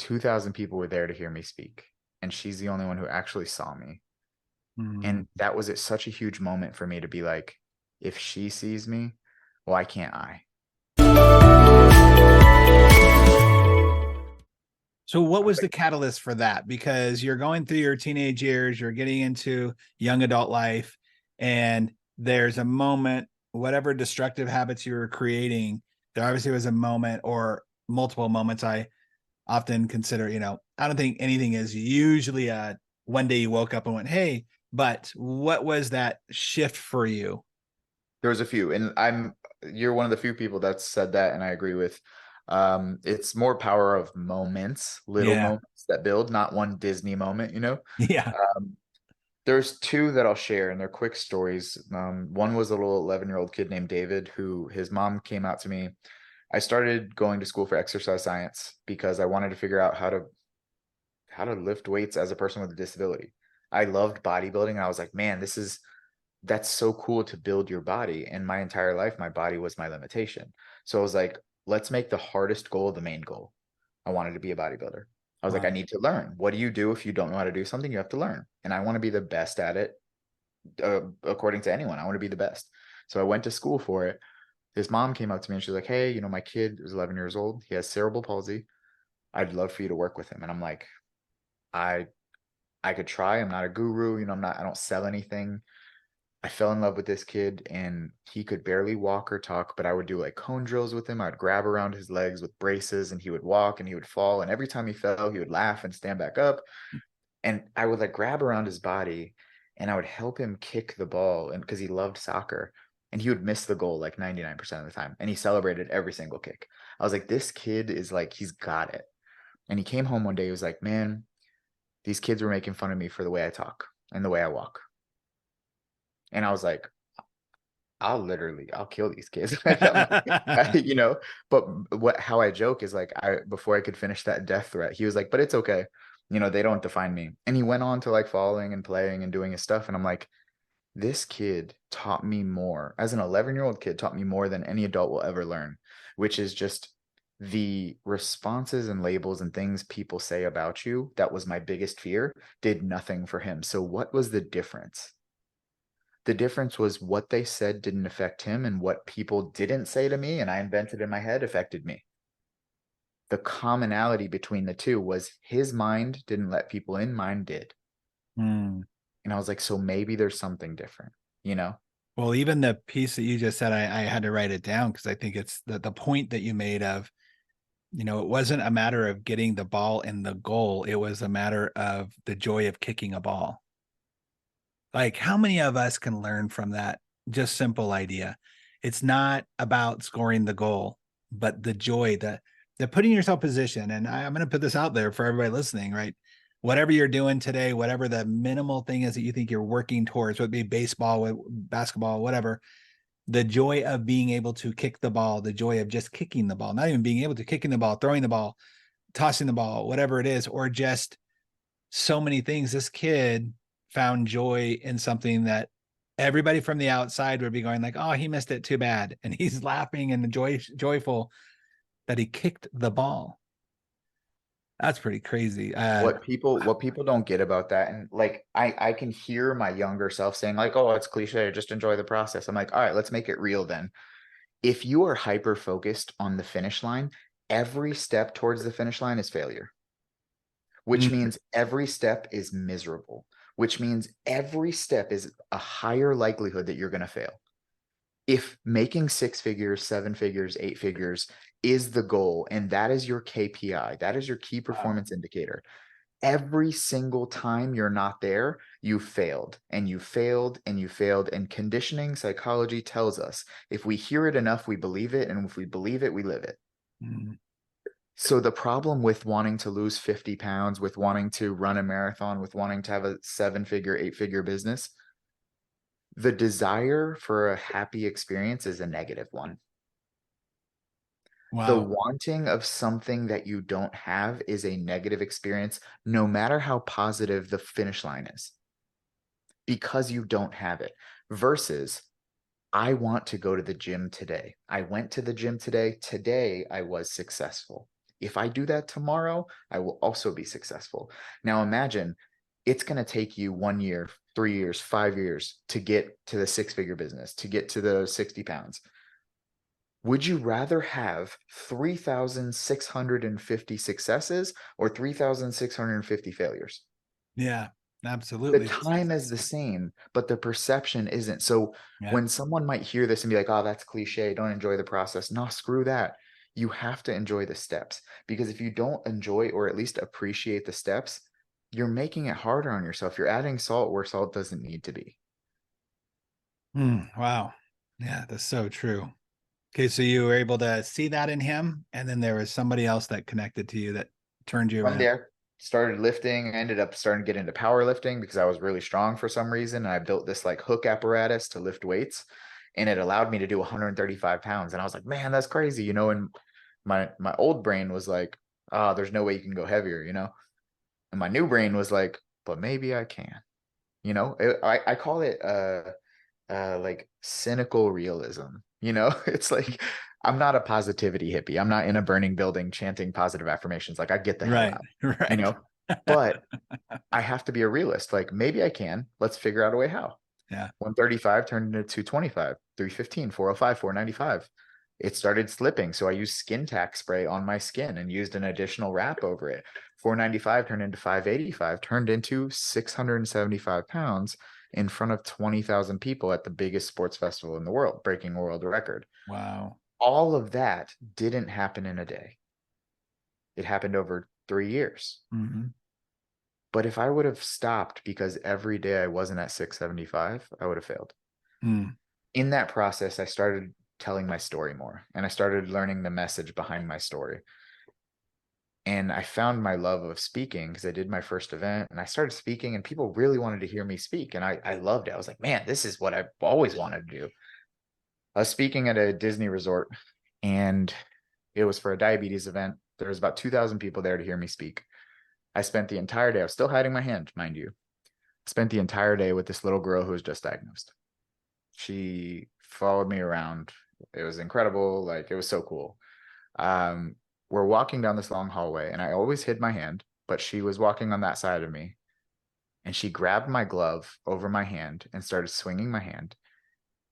2,000 people were there to hear me speak. And she's the only one who actually saw me. Mm. And that was such a huge moment for me to be like, if she sees me, why can't I? So what was the catalyst for that? Because you're going through your teenage years, you're getting into young adult life, and there's a moment, whatever destructive habits you were creating, there obviously was a moment or multiple moments. I often consider, I don't think anything is usually a one day you woke up and went, hey, but what was that shift for you? There was a few, and you're one of the few people that said that, and I agree with. It's more power of moments, little Yeah. moments that build, not one Disney moment, you know? Yeah. Um, there's two that I'll share, and they're quick stories. One was a little 11-year-old kid named David, who his mom came out to me. I started going to school for exercise science because I wanted to figure out how to lift weights as a person with a disability. I loved bodybuilding, and I was like, man, that's so cool to build your body. And my entire life, my body was my limitation. So I was like, let's make the hardest goal the main goal. I wanted to be a bodybuilder. I was like, I Wow. need to learn. What do you do if you don't know how to do something? You have to learn. And I want to be the best at it, according to anyone. I want to be the best. So I went to school for it. His mom came up to me and she's like, hey, my kid is 11 years old. He has cerebral palsy. I'd love for you to work with him. And I'm like, I I could try. I'm not a guru, I don't sell anything. I fell in love with this kid and he could barely walk or talk, but I would do like cone drills with him. I'd grab around his legs with braces and he would walk and he would fall. And every time he fell, he would laugh and stand back up. And I would like grab around his body and I would help him kick the ball. And because he loved soccer and he would miss the goal like 99% of the time. And he celebrated every single kick. I was like, this kid is like, he's got it. And he came home one day. He was like, man, these kids were making fun of me for the way I talk and the way I walk. And I was like, I'll kill these kids. Like, I'm like, but how I joke is like, before I could finish that death threat, he was like, but it's okay. They don't define me. And he went on to like falling and playing and doing his stuff. And I'm like, this kid taught me more as an 11-year-old kid taught me more than any adult will ever learn, which is just the responses and labels and things people say about you. That was my biggest fear, did nothing for him. So what was the difference? The difference was what they said didn't affect him, and what people didn't say to me and I invented in my head affected me. The commonality between the two was his mind didn't let people in, mine did. Hmm. And I was like, so maybe there's something different, you know? Well, even the piece that you just said, I had to write it down because I think it's the point that you made of, it wasn't a matter of getting the ball in the goal. It was a matter of the joy of kicking a ball. Like, how many of us can learn from that just simple idea? It's not about scoring the goal, but the joy, the putting yourself position. And I'm going to put this out there for everybody listening, right? Whatever you're doing today, whatever the minimal thing is that you think you're working towards, whether it be baseball, basketball, whatever, the joy of being able to kick the ball, the joy of just kicking the ball, not even being able to kicking the ball, throwing the ball, tossing the ball, whatever it is, or just so many things. This kid found joy in something that everybody from the outside would be going like, oh, he missed it, too bad. And he's laughing and joyful that he kicked the ball. That's pretty crazy. What people don't get about that, and like I can hear my younger self saying like, oh, it's cliche, just enjoy the process. I'm like, all right, let's make it real then. If you are hyper focused on the finish line, every step towards the finish line is failure, which Mm, means every step is miserable, which means every step is a higher likelihood that you're going to fail. If making six figures, seven figures, eight figures is the goal, and that is your KPI, that is your key wow. performance indicator, every single time you're not there, you failed and you failed and you failed. And conditioning psychology tells us if we hear it enough, we believe it. And if we believe it, we live it. Mm, So the problem with wanting to lose 50 pounds, with wanting to run a marathon, with wanting to have a seven-figure, eight-figure business, the desire for a happy experience is a negative one. The wow. wanting of something that you don't have is a negative experience, no matter how positive the finish line is, because you don't have it. Versus, I want to go to the gym today. I went to the gym today. Today, I was successful. if I do that tomorrow, I will also be successful. Now imagine it's going to take you 1 year, 3 years, 5 years to get to the 6-figure business, to get to the 60 pounds. Would you rather have 3,650 successes or 3,650 failures? Yeah, The absolutely. time is the same, but the perception isn't. So Yeah. when someone might hear this and be like, oh, that's cliche, don't enjoy the process. No, screw that. You have to enjoy the steps, because if you don't enjoy or at least appreciate the steps, you're making it harder on yourself. You're adding salt where salt doesn't need to be. Wow. Yeah, that's so true. Okay, so you were able to see that in him, and then there was somebody else that connected to you that turned you From around. there, started lifting. I ended up starting to get into powerlifting because I was really strong for some reason. And I built this like hook apparatus to lift weights, and it allowed me to do 135 pounds. And I was like, man, that's crazy, you know. And my old brain was like, oh, there's no way you can go heavier, you know. And my new brain was like, but maybe I can, you know. I call it like cynical realism, you know. It's like I'm not a positivity hippie. I'm not in a burning building chanting positive affirmations. Like I get the hell Right, out, you right. know. But I have to be a realist. Like maybe I can. Let's figure out a way how. Yeah. 135 turned into 225, 315, 405, 495. It started slipping. So I used skin tack spray on my skin and used an additional wrap over it. 495 turned into 585, turned into 675 pounds in front of 20,000 people at the biggest sports festival in the world, breaking a world record. Wow. All of that didn't happen in a day. It happened over 3 years. Hmm. But if I would have stopped because every day I wasn't at 675, I would have failed. Mm. In that process, I started telling my story more, and I started learning the message behind my story. And I found my love of speaking because I did my first event and I started speaking, and people really wanted to hear me speak. And I loved it. I was like, man, this is what I've always wanted to do. I was speaking at a Disney resort, and it was for a diabetes event. There was about 2,000 people there to hear me speak. I spent the entire day, I was still hiding my hand, mind you. Spent the entire day with this little girl who was just diagnosed. She followed me around. It was incredible. Like, it was so cool. Um, we're walking down this long hallway, and I always hid my hand, but she was walking on that side of me. And she grabbed my glove over my hand and started swinging my hand.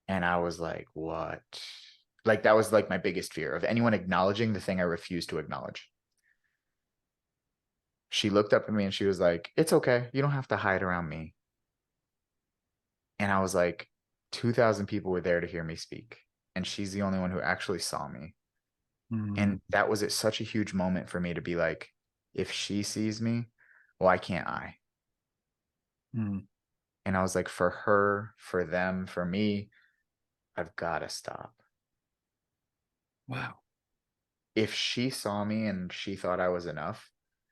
And I was like, what? Like, that was like my biggest fear of anyone acknowledging the thing I refused to acknowledge. She looked up at me and she was like, it's okay. You don't have to hide around me. And I was like, 2,000 people were there to hear me speak. And she's the only one who actually saw me. Mm. And that was such a huge moment for me to be like, if she sees me, why can't I? Mm. And I was like, for her, for them, for me, I've got to stop. Wow. If she saw me and she thought I was enough,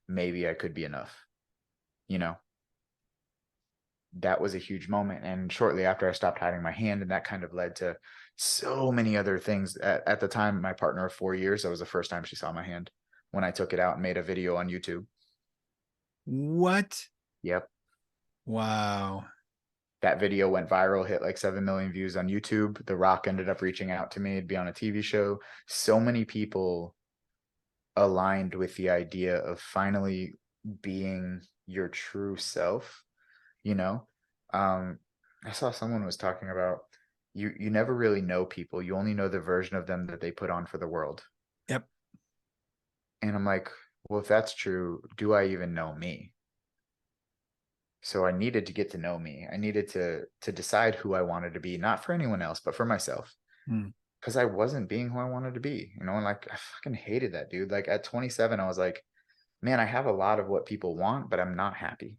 maybe I could be enough, you know? That was a huge moment. And shortly after, I stopped hiding my hand, and that kind of led to so many other things. At the time, my partner of 4 years, that was the first time she saw my hand when I took it out and made a video on YouTube. What? Yep. Wow. That video went viral, hit like 7 million views on YouTube. The Rock ended up reaching out to me to be on a TV show. So many people aligned with the idea of finally being your true self, you know. I saw someone was talking about you never really know people. You only know the version of them that they put on for the world. Yep. And I'm like, well, if that's true, do I even know me? So I needed to get to know me. I needed to decide who I wanted to be, not for anyone else, but for myself. Mm. Because I wasn't being who I wanted to be, you know. And like, I fucking hated that, dude. Like at 27, I was like, man, I have a lot of what people want, but I'm not happy.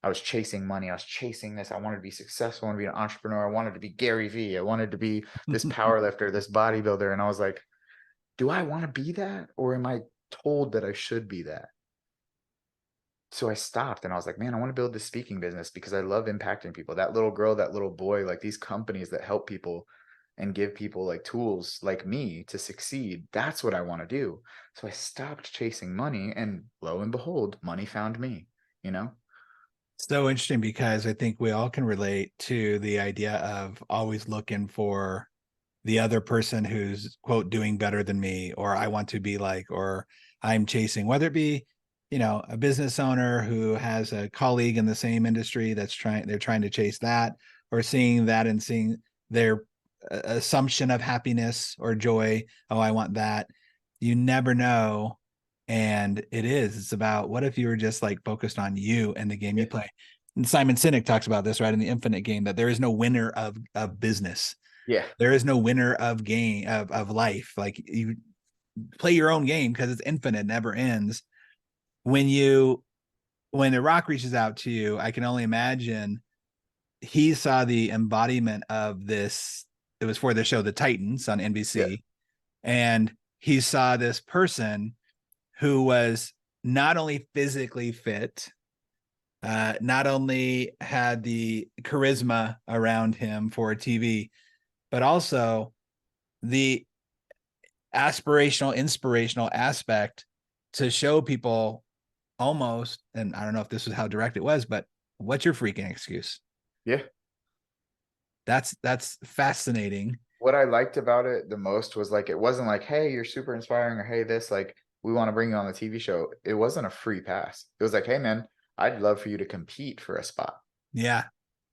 I was chasing money. I was chasing this. I wanted to be successful. I wanted to be an entrepreneur. I wanted to be Gary Vee. I wanted to be this power lifter, this bodybuilder. And I was like, do I want to be that? Or am I told that I should be that? So I stopped and I was like, man, I want to build this speaking business because I love impacting people. That little girl, that little boy, like these companies that help people and give people like tools like me to succeed. That's what I want to do. So I stopped chasing money, and lo and behold, money found me, you know? So interesting, because I think we all can relate to the idea of always looking for the other person who's quote doing better than me, or I want to be like, or I'm chasing, whether it be, a business owner who has a colleague in the same industry they're trying to chase that, or seeing that and seeing their assumption of happiness or joy. Oh, I want that. You never know. And it's about, what if you were just like focused on you and the game Yeah. you play? And Simon Sinek talks about this, right, in the Infinite Game, that there is no winner of business. Yeah. There is no winner of game of life. Like, you play your own game because it's infinite, never ends. When The Rock reaches out to you, I can only imagine he saw the embodiment of this. It was for the show The Titans on Yeah. NBC, and he saw this person who was not only physically fit, not only had the charisma around him for TV, but also the aspirational, inspirational aspect to show people almost, and I don't know if this was how direct it was, but what's your freaking excuse? Yeah. That's fascinating. What I liked about it the most was like, it wasn't like, hey, you're super inspiring, or hey, this, like, we want to bring you on the TV show. It wasn't a free pass. It was like, hey, man, I'd love for you to compete for a spot, Yeah.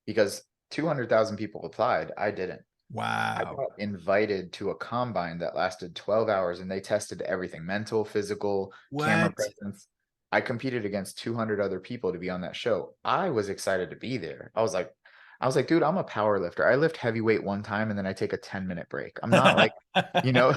because 200,000 people applied. I didn't. I Wow. got invited to a combine that lasted 12 hours, and they tested everything: mental, physical, camera What? presence. I competed against 200 other people to be on that show. I was excited to be there. I was like, dude, I'm a power lifter. I lift heavyweight one time and then I take a 10-minute break. I'm not like, you know,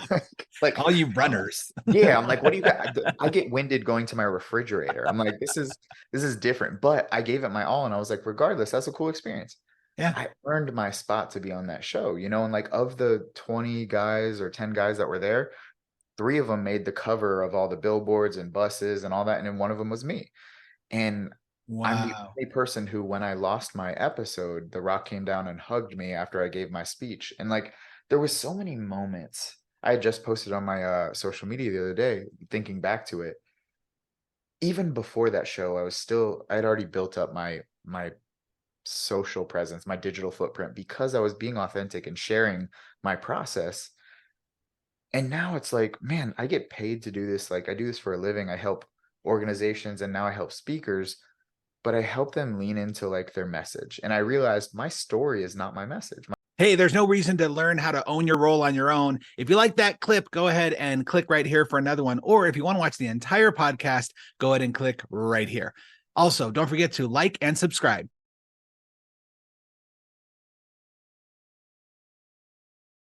like, All you I'm like, runners. yeah, I'm like, what do you got? I get winded going to my refrigerator. I'm like, this is different, but I gave it my all, and I was like, regardless, that's a cool experience. Yeah. I earned my spot to be on that show, and like, of the 20 guys or 10 guys that were there, 3 of them made the cover of all the billboards and buses and all that, and then one of them was me. And I'm the Wow. only person who, when I lost my episode, The Rock came down and hugged me after I gave my speech. And like, there was so many moments. I had just posted on my social media the other day, thinking back to it. Even before that show, I'd already built up my social presence, my digital footprint, because I was being authentic and sharing my process. And now it's like, man, I get paid to do this. Like, I do this for a living. I help organizations, and now I help speakers, but I help them lean into like their message. And I realized my story is not my message. Hey, there's no reason to learn how to own your role on your own. If you like that clip, go ahead and click right here for another one. Or if you want to watch the entire podcast, go ahead and click right here. Also, don't forget to like and subscribe.